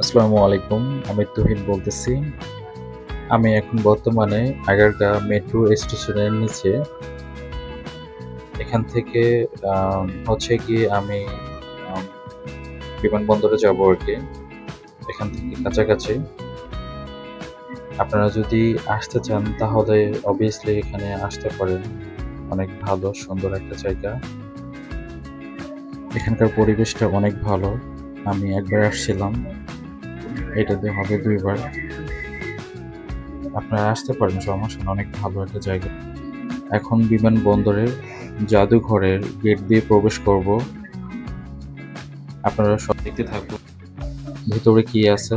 আসসালামু আলাইকুম। আমি তুহিন বলতেছি। আমি এখন বর্তমানে আগারগাঁ মেট্রো স্টেশনের নিচে। এখান থেকে হচ্ছে গিয়ে আমি আম বিমানবন্দরে যাবো আরকি। এখান থেকে কাছাকাছি। আপনারা যদি আসতে চান তাহলে obviously এখানে আসতে পারেন। অনেক ভালো সুন্দর একটা জায়গা। এখানকার পরিবেশটা অনেক ভালো। আমি একবার আসছিলাম। এটাতে হবে ২ বার। আপনারা আসতে পারেন সমস্যা না, অনেক ভালো একটা জায়গা। এখন বিমানবন্দরের জাদুঘরের গেট দিয়ে প্রবেশ করব। আপনারা সব দেখতে থাকুন। ভেতরে কি আছে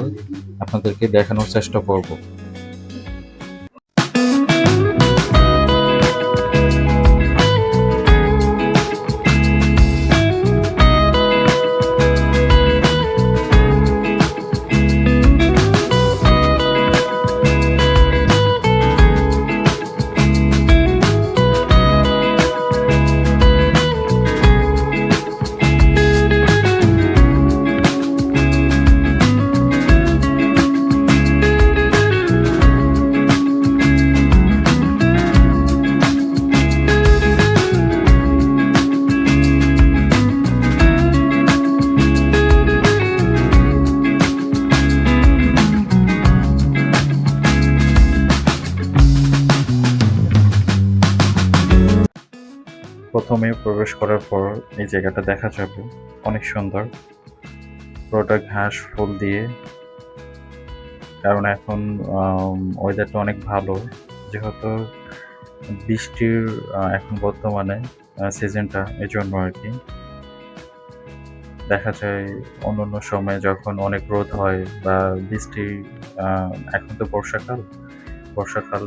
আপনাদেরকে দেখানোর চেষ্টা করব। প্রথমে প্রবেশ করার পর এই জায়গাটা দেখা যাবে। অনেক সুন্দর। পুরোটা ঘাস ফুল দিয়ে। কারণ এখন ওয়েদারটা অনেক ভালো। যেহেতু বৃষ্টির এখন বর্তমানে সিজনটা এজন্য আরকি। দেখা যায় অন্যান্য সময়ে যখন অনেক রোদ হয় বা বৃষ্টি আ এখন তো বর্ষাকাল। বর্ষাকাল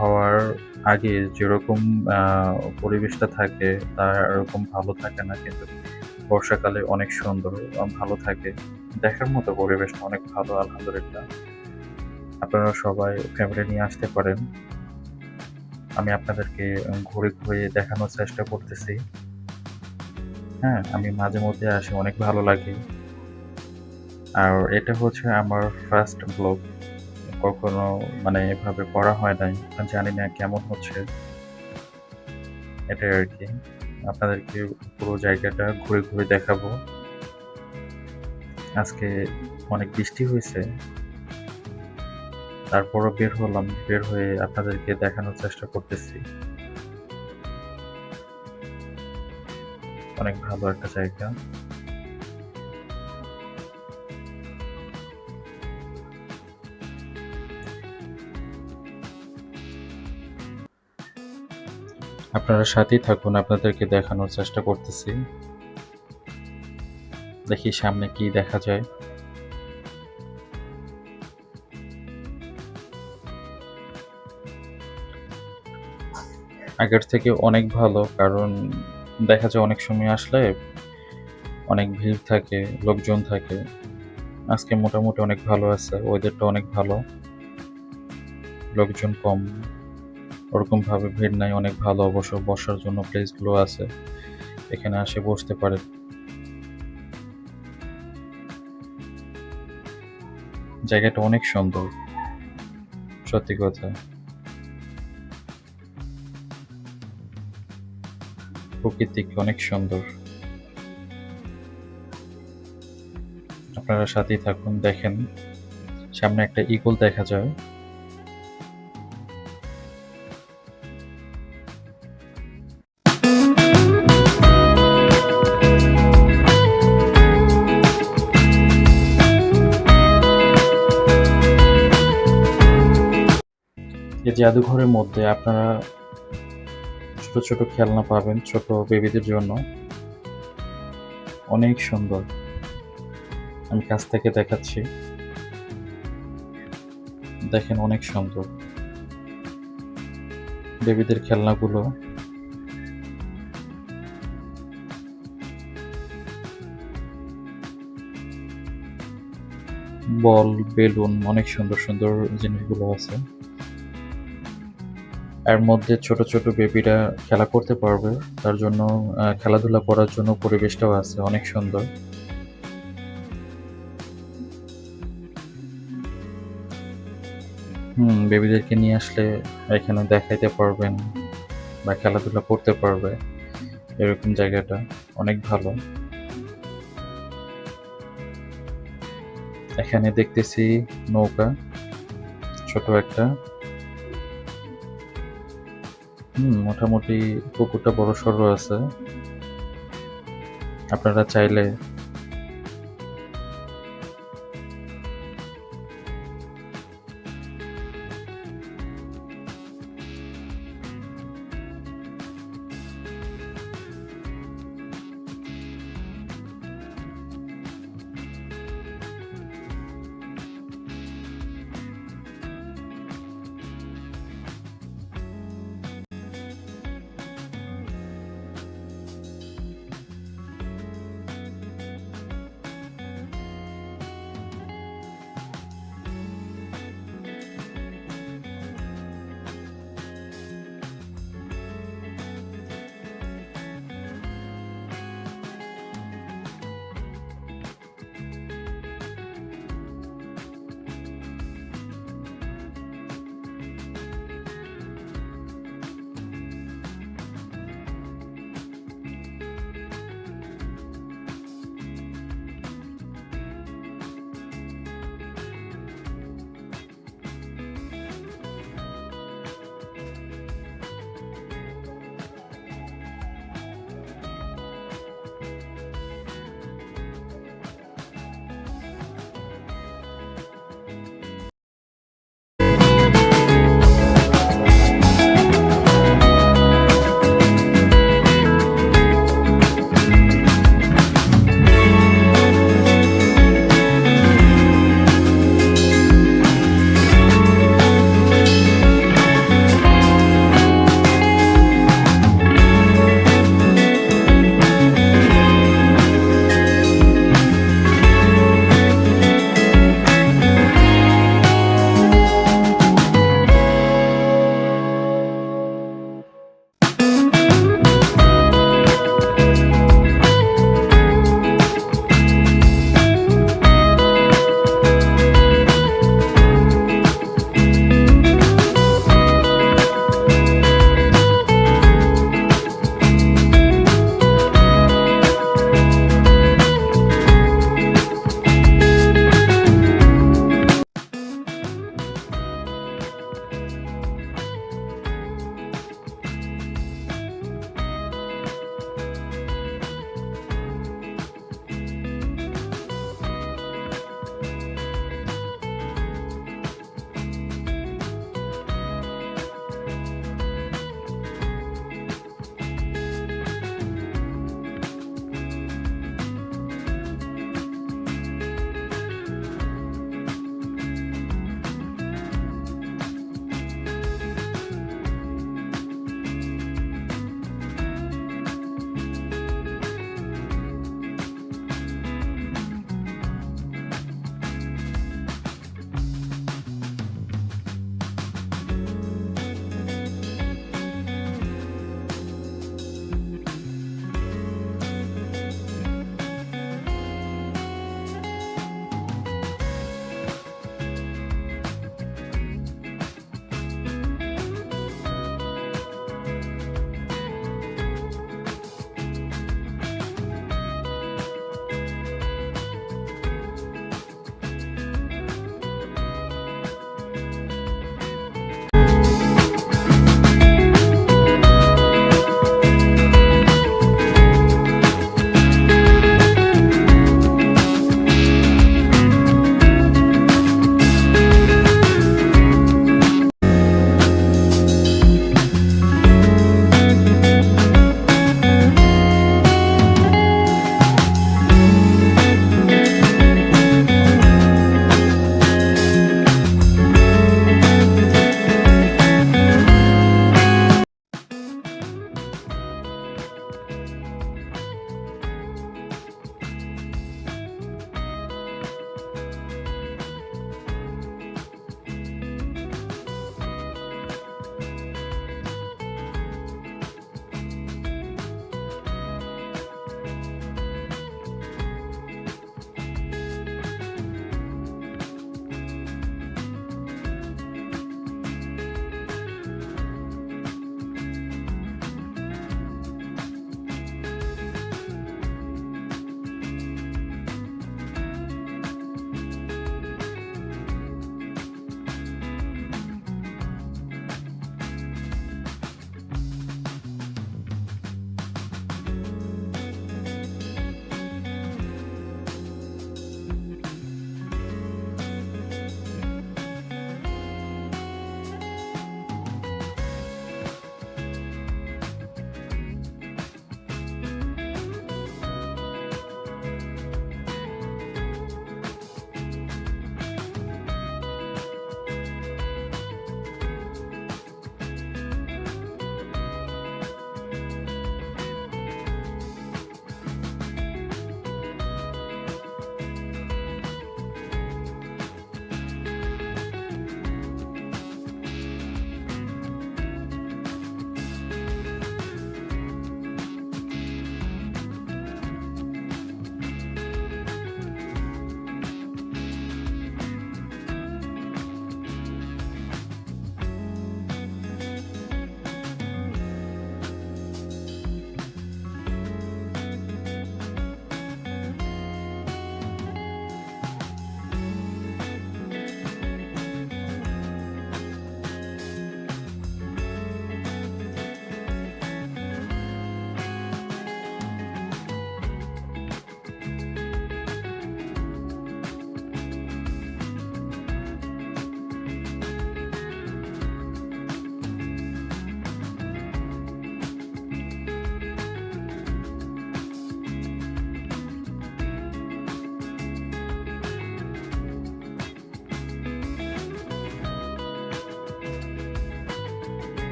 হওয়ার আগে যেরকম আ পরিবেশটা থাকে তা এরকম ভালো থাকে না। কিন্তু বর্ষাকালে অনেক সুন্দর ভালো থাকে। দেখার মতো পরিবেশটা অনেক ভালো আলহামদুলিল্লাহ। আপনারা সবাই ফ্যামিলি নিয়ে আসতে পারেন। আমি আপনাদেরকে ঘুরে দেখানোর চেষ্টা করতেছি। হ্যাঁ? আমি মাঝে মধ্যে আসি, অনেক ভালো লাগে। আর এটা হচ্ছে আমার ফার্স্ট ব্লগ। কখনো মানে এভাবে করা হয় নাই। জানি না কেমন হচ্ছে। এটাই আরকি। আপনাদেরকে পুরো জায়গাটা ঘুরে দেখাবো। আজকে অনেক বৃষ্টি হইছে। তারপরও বের হলাম। বের হয়ে আপনাদেরকে দেখানোর চেষ্টা করতেছি। অনেক ভালো একটা জায়গা। আপনারা সাথেই থাকুন, আপনাদেরকে দেখানোর চেষ্টা করতেছি। দেখি সামনে কি দেখা যায়। আগের থেকে অনেক ভালো, কারণ দেখা যায় অনেক সময় আসলে অনেক ভিড় থাকে, লোকজন থাকে। আজকে মোটামুটি অনেক ভালো আছে। ওয়েদারটা অনেক ভালো। লোকজন কম। ওরকমভাবে ভিড় নাই, অনেক ভালো অবশ্য বসার জন্য প্লেসগুলো আছে। এখানে আসে বসতে পারেন। জায়গাটা অনেক সুন্দর। সত্যি কথা। প্রকৃতি অনেক সুন্দর। আপনারা সাথেই থাকুন, দেখেন। সামনে একটা ঈগল দেখা যায়। এই জাদুঘরের মধ্যে আপনারা ছোট খেলনা পাবেন ছোট বেবিদের জন্য। অনেক সুন্দর। আমি কাছ থেকে দেখাচ্ছি। দেখেন অনেক সুন্দর। বেবিদের খেলনাগুলো। বল, বেলুন অনেক সুন্দর জিনিসগুলো আছে। এর মধ্যে ছোট বেবিরা খেলা করতে পারবে। তার জন্য খেলাধুলা করার জন্য পরিবেশটাও আছে অনেক সুন্দর। বেবিদেরকে নিয়ে আসলে এখানে দেখাইতে পারবেন বা খেলাধুলা করতে পারবে। এরকম জায়গাটা অনেক ভালো। এখানে দেখতেছি নৌকা, ছোট একটা। মোটামুটি পুকুরটা বড়সড় আছে। আপনারা চাইলে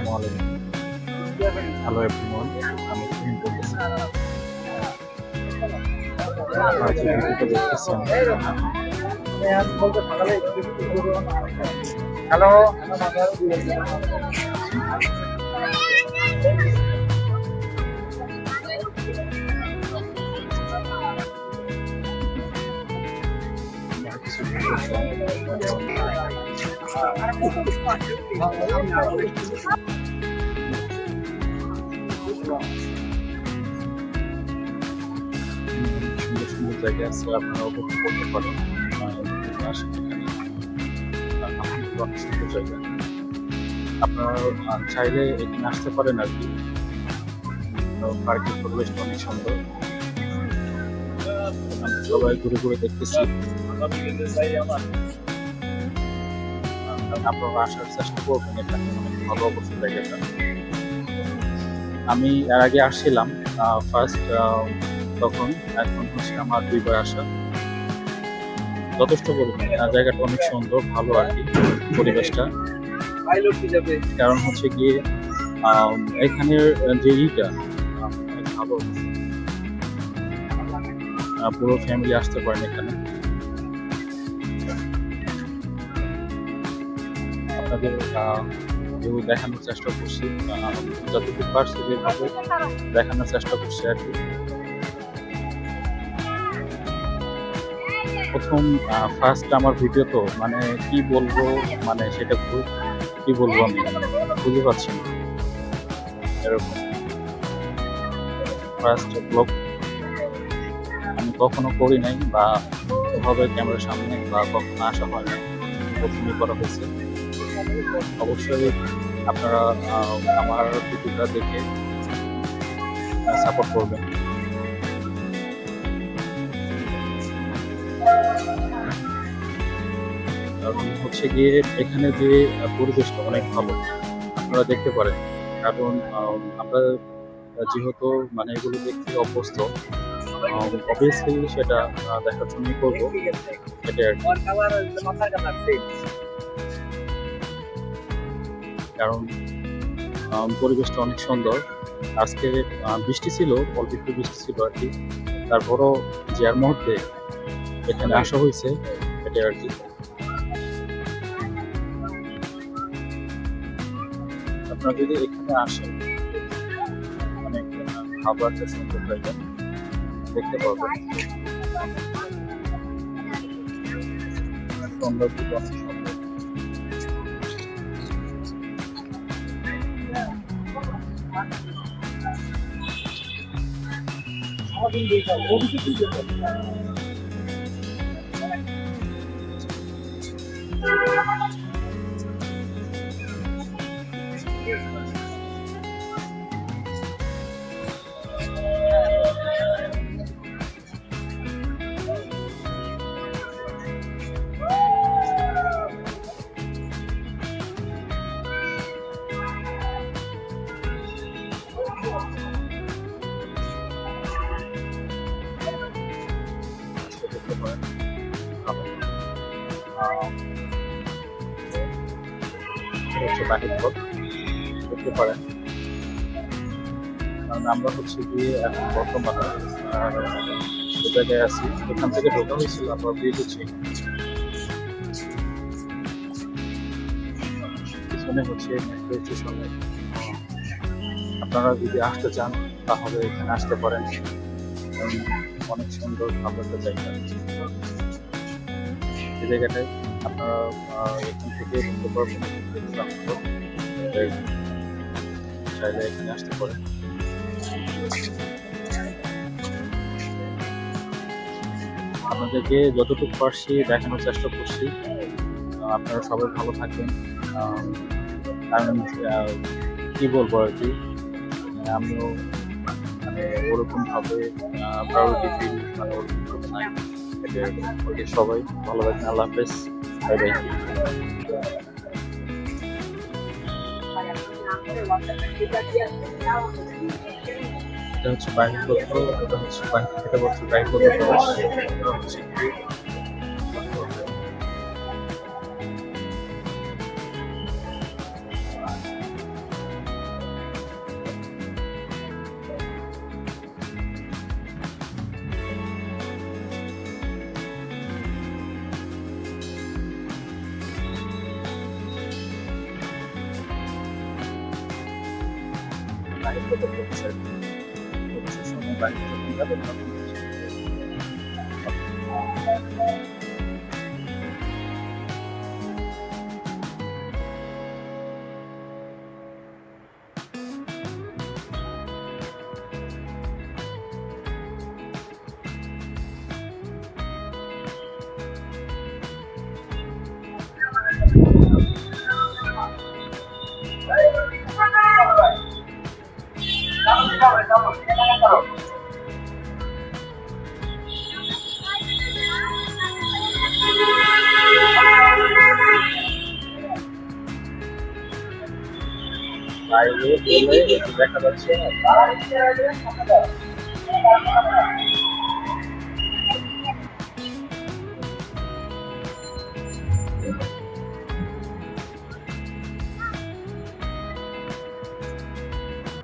আসসালামু আলাইকুম। হ্যালো এভরিওয়ান, আমি তুহিন বলতেছি। আপনারা যে ভিডিওটা দেখতেছেন, হ্যালো। আপনারা কিছু দেখতেছেন এখন সুন্দর সুন্দর জায়গা আছে, আপনারা উপভোগ করতে পারেন। যদি আসেন এখানে, আলহামদুলিল্লাহ অনেক সুন্দর জায়গা। আপনারা চাইলে এখানে আসতে পারেন আর কি। পার্কের পরিবেশটা অনেক সুন্দর। আমরা সবাই ঘুরে ঘুরে দেখতেছি। আপনারা আসার চেষ্টা করবেন, এখানে অনেক ভালো অবস্থা জায়গাটা। আমি এর আগে আসছিলাম ফার্স্ট তখন, এখন হচ্ছে আমার ২ বার আসা। যথেষ্ট পরিমাণে জায়গাটা অনেক সুন্দর, ভালো আর কি পরিবেশটা। কারণ হচ্ছে গিয়ে এখানের যে ইটা অনেক ভালো, পুরো ফ্যামিলি আসতে পারেন এখানে। আপনাদের ভিউ দেখানোর চেষ্টা করছি, যতটুকু পারছি যেভাবে দেখানোর চেষ্টা করছি আর কি। প্রথম ফার্স্ট আমার ভিডিও তো, মানে কি বলবো, মানে সেটা কি বলবো আমি বুঝতে পারছি না। এরকম ফার্স্ট ব্লগ আমি কখনো করি নাই, বা ওভাবে ক্যামেরার সামনে বা কখনো আসা হয় না, প্রথমই করা হয়েছে। অবশ্যই আপনারা আমার ভিডিওটা দেখে সাপোর্ট করবেন। কারণ হচ্ছে গিয়ে এখানে যে পরিবেশটা অনেক ভালো, আপনারা দেখতে পারেন। কারণ আমরা যেহেতু মানে এগুলো দেখতে অভ্যস্ত, অবভিয়াসলি সেটা দেখার জন্যই করবো, এটাই আর কি। কারণ পরিবেশটা অনেক সুন্দর। আজকে বৃষ্টি ছিল, অল্প একটু বৃষ্টি ছিল আর কি। তারপরও যার মুহূর্তে এখানে আসা হয়েছে, এটাই আর কি। আপনারা যদি এখানে আসেন, অনেক ভালো একটা সুন্দর জায়গা দেখতে পাবেন। সৌন্দর্যটা অনেক সুন্দর। দেখতে পারেন ভালো। এটা হচ্ছে বাহির পথ, দেখতে পারেন। কারণ আমরা হচ্ছে গিয়ে এখন বর্তমানে যে জায়গায় আছি, এখান থেকে ঢোকা হয়েছিল, আমরা বের হচ্ছি। পিছনে হচ্ছে মেট্রো স্টেশনে। আপনারা যদি আসতে চান তাহলে এখানে আসতে পারেন। অনেক সুন্দর ভালো একটা জায়গা। এই জায়গাটায় আপনারা এখান থেকে ঘুরতে পারবেন, চাইলে এখানে আসতে পারেন। আপনাদেরকে যতটুকু পারছি দেখানোর চেষ্টা করছি। আপনারা সবাই ভালো থাকবেন। আমি কি বলবো আর কি, আমিও মানে ওরকমভাবে প্রায়োরিটি ফিল মানে ওরকমভাবে নাই। ওকে সবাই ভালো থাকবেন। আল্লাহ হাফেজ, বাই বাই। এটা হচ্ছে বাইরের তথ্য, এটা হচ্ছে এটা হচ্ছে বাইরের তথ্য, এটা হচ্ছে বাইরে থেকে পড়ছে। অবসর সময়ে বাড়িতে যখন যাবেন তখন বাইরে গেলে একটু দেখা যাচ্ছে না।